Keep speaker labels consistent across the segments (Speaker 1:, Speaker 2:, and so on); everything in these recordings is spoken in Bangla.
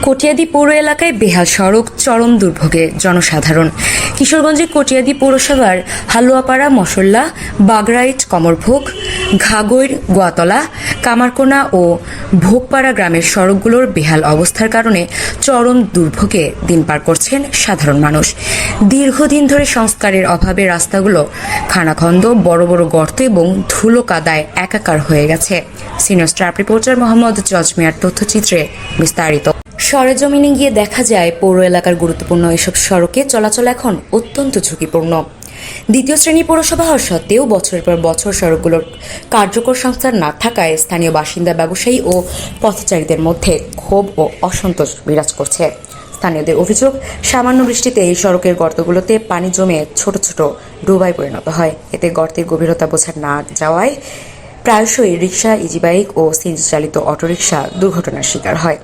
Speaker 1: কটিয়াদী পৌর এলাকায় বেহাল সড়ক, চরম দুর্ভোগে জনসাধারণ। কিশোরগঞ্জের কটিয়াদী পৌরসভার হালুয়াপাড়া, মশল্লা, বাগরাইট, কমরভোগ, ঘাগৈর, গোয়াতলা, কামারকোনা ও ভোগপাড়া গ্রামের সড়কগুলোর বেহাল অবস্থার কারণে চরম দুর্ভোগে দিন পার করছেন সাধারণ মানুষ। দীর্ঘদিন ধরে সংস্কারের অভাবে রাস্তাগুলো খানাখন্দ, বড় বড় গর্ত এবং ধুলো কাদায় একাকার হয়ে গেছে। সিনিয়র স্টাফ রিপোর্টার মোহাম্মদ জজমিয়ার তথ্যচিত্রে বিস্তারিত। সরেজমিনে গিয়ে দেখা যায় পৌর এলাকার গুরুত্বপূর্ণ এসব সড়কে চলাচল এখন অত্যন্ত ঝুঁকিপূর্ণ। দ্বিতীয় শ্রেণী পৌরসভা হওয়া সত্ত্বেও বছরের পর বছর সড়কগুলোর কার্যকর সংস্কার না থাকায় স্থানীয় বাসিন্দা, ব্যবসায়ী ও পথচারীদের মধ্যে ক্ষোভ ও অসন্তোষ বিরাজ করছে। স্থানীয়দের অভিযোগ, সামান্য বৃষ্টিতে এই সড়কের গর্তগুলোতে পানি জমে ছোট ছোট ডোবায় পরিণত হয়। এতে গর্তের গভীরতা বোঝা না যাওয়ায় প্রায়শই রিকশা, ইজিবাইক ও সিএনজি চালিত অটোরিকশা দুর্ঘটনার শিকার হয়।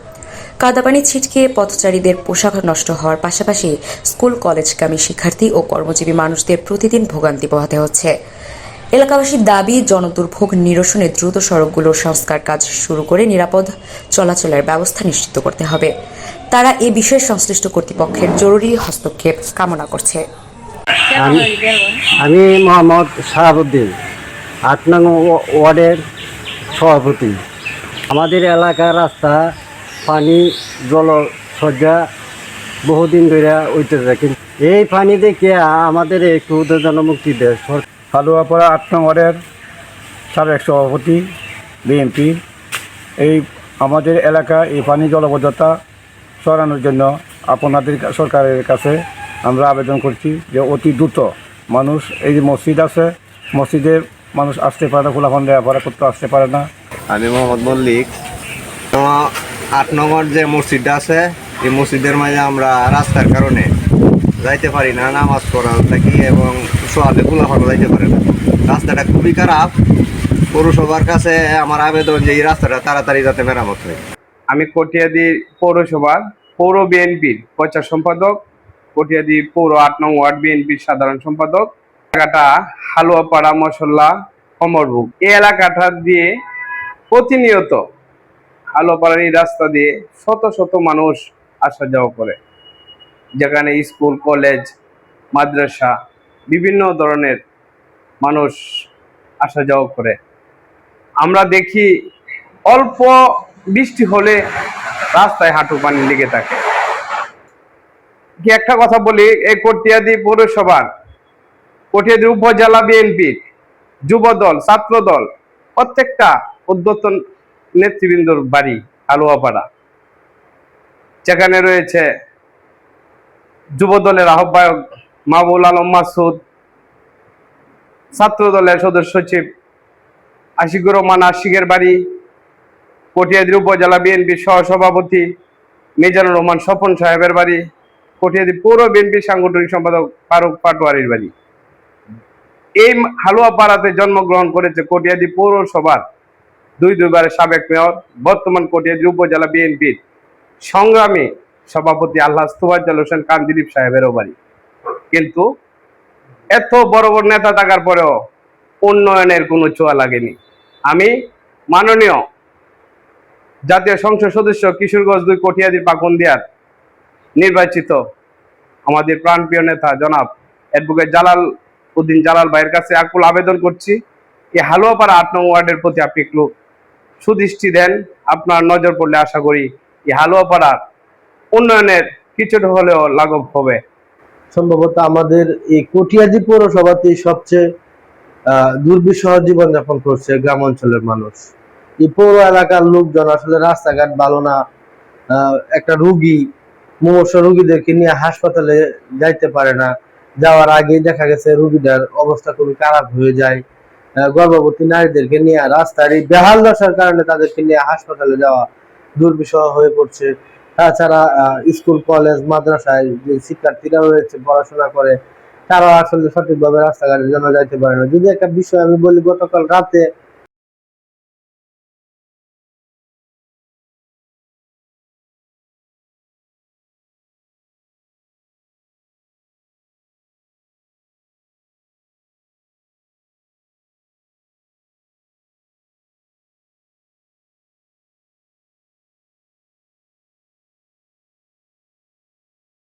Speaker 1: কাদাপানি ছিটকে পথচারীদের পোশাক নষ্ট হওয়ার পাশাপাশি স্কুল, কলেজগামী শিক্ষার্থী ও কর্মজীবী মানুষদের প্রতিদিন ভোগান্তি পোহাতে হচ্ছে। এলাকাবাসীর দাবি, জনদুর্ভোগ নিরসনে দ্রুত সড়কগুলোর সংস্কার কাজ শুরু করে নিরাপদ চলাচলের ব্যবস্থা নিশ্চিত করতে হবে। তারা এ বিষয়ে সংশ্লিষ্ট কর্তৃপক্ষের জরুরি হস্তক্ষেপ কামনা করছে।
Speaker 2: আমি মোহাম্মদ শাহাবুদ্দিন, ৮ নং ওয়ার্ডের সভাপতি। আমাদের এলাকার রাস্তা পানি জলসজ্জা বহুদিন ধরে হইতেছে, কিন্তু এই পানি দেখে আমাদের একটু জনমুক্তি দেয়।
Speaker 3: হালুয়াপাড়া ৮ নং ওয়ার্ডের সাবেক সভাপতি বিএনপি। এই আমাদের এলাকায় এই পানি জলবদ্ধতা সরানোর জন্য আপনাদের সরকারের কাছে আমরা আবেদন করছি যে অতি দ্রুত মানুষ, এই যে মসজিদ আছে, মসজিদে মানুষ আসতে পারে না, খোলাফান দেওয়া করতে আসতে পারে না।
Speaker 4: আমি মোহাম্মদ মল্লিক। ৮ নম্বর যে মসজিদটা আছে, এই মসজিদের মাঝে আমরা রাস্তার কারণে যাইতে পারি না, নামাজ পড়া থাকি এবং সোয়ালে খোলাফানো যাইতে পারে না। রাস্তাটা খুবই খারাপ। পৌরসভার কাছে আমার আবেদন যে এই রাস্তাটা তাড়াতাড়ি যাতে মেরামত হয়।
Speaker 5: আমি কটিয়াদী পৌরসভার পৌর বিএনপির প্রচার সম্পাদক, কটিয়াদী পৌর ৮ নং ওয়ার্ড বিএনপির সাধারণ সম্পাদক। এলাকাটা হালুয়াপাড়া, মশল্লা, কমরভোগ, এই এলাকাটা দিয়ে প্রতিনিয়ত হালুয়াপাড়ার এই রাস্তা দিয়ে শত শত মানুষ আসা যাওয়া করে, যেখানে স্কুল, কলেজ, মাদ্রাসা, বিভিন্ন ধরনের মানুষ আসা যাওয়া করে। আমরা দেখি অল্প বৃষ্টি হলে রাস্তায় হাঁটু পানি লেগে থাকে। কি একটা কথা বলি, এই কটিয়াদী পৌরসভার, কটিয়াদী উপজেলা বিএনপির যুবদল, ছাত্রদল, প্রত্যেকটা উদ্যোতন নেতৃবৃন্দর বাড়ি হালুয়াপাড়া। যেখানে রয়েছে যুবদলের আহ্বায়ক মাহবুল আলম মাসুদ, ছাত্র দলের সদস্য সচিব আশিকুর রহমান আশিকের বাড়ি, কটিয়াদী উপজেলা বিএনপির সহসভাপতি মিজানুর রহমান স্বপন সাহেবের বাড়ি, কটিয়াদী পৌর বিএনপির সাংগঠনিক সম্পাদক ফারুক পাটোয়ারির বাড়ি। এই হালুয়াপাড়াতে জন্মগ্রহণ করেছে কটিয়াদী পৌরসভার দুইবারের সাবেক মেয়র, বর্তমান কটিয়াদী উপজেলা বিএনপির সংগ্রামী সভাপতি আল্লাহ তোফাজ্জল হোসেন কান্দিলিপ সাহেবেরও বাড়ি। কিন্তু এত বড় বড় নেতা থাকার পরেও উন্নয়নের কোনো ছোঁয়া লাগেনি। আমি মাননীয় জাতীয় সংসদ সদস্য, কিশোরগঞ্জ ২ কটিয়াদীর পাকুন্দিয়ার নির্বাচিত আমাদের প্রাণপ্রিয় নেতা জনাব অ্যাডভোকেট জালাল উদ্দিন জালাল ভাইয়ের কাছে আকুল আবেদন করছি, এই হালুয়াপাড়া ৮ নং ওয়ার্ডের প্রতি আপনি একটু সুদৃষ্টি দেন। আপনার নজর পড়লে আশা করি এই হালুয়াপাড়ার উন্নয়নের কিছুটা হলেও লাঘব হবে।
Speaker 2: সম্ভবত আমাদের এই কটিয়াদী পৌরসভাতেই সবচেয়ে দুর্বিষহ জীবনযাপন করছে গ্রাম অঞ্চলের মানুষ। এই পৌর এলাকার লোকজন আসলে রাস্তাঘাট ভালো না, একটা রুগী, মুমূর্ষু রুগীদেরকে নিয়ে হাসপাতালে যাইতে পারে না। যাওয়ার আগেই দেখা গেছে রুগীদের অবস্থা খুবই খারাপ হয়ে যায়। গর্ভবতী নারীদেরকে নিয়ে রাস্তার এই বেহাল দশার কারণে তাদেরকে নিয়ে হাসপাতালে যাওয়া দুর্বিষহ হয়ে পড়ছে। তাছাড়া স্কুল, কলেজ, মাদ্রাসায় যে শিক্ষার্থীরা রয়েছে, পড়াশোনা করে, তারা আসলে সঠিকভাবে রাস্তাঘাটের জন্য যাইতে পারে না। যদি একটা বিষয় আমি বলি, গতকাল রাতে